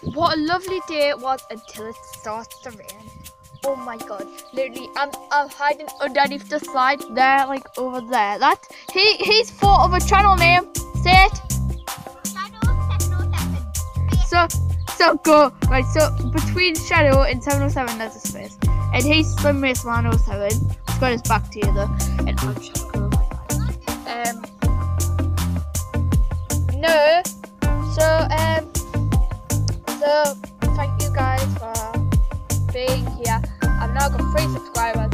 What a lovely day it was until it starts to rain. Oh my god, literally, I'm hiding underneath the slide there, like over there. He's thought of a channel name. Say it. So go. Right, so between Shadow and 707 there's a space. And he's Slim Race 107. He's got his back together. And I'm Shadow Girl. No. So thank you guys for being here. I've now got 3 subscribers.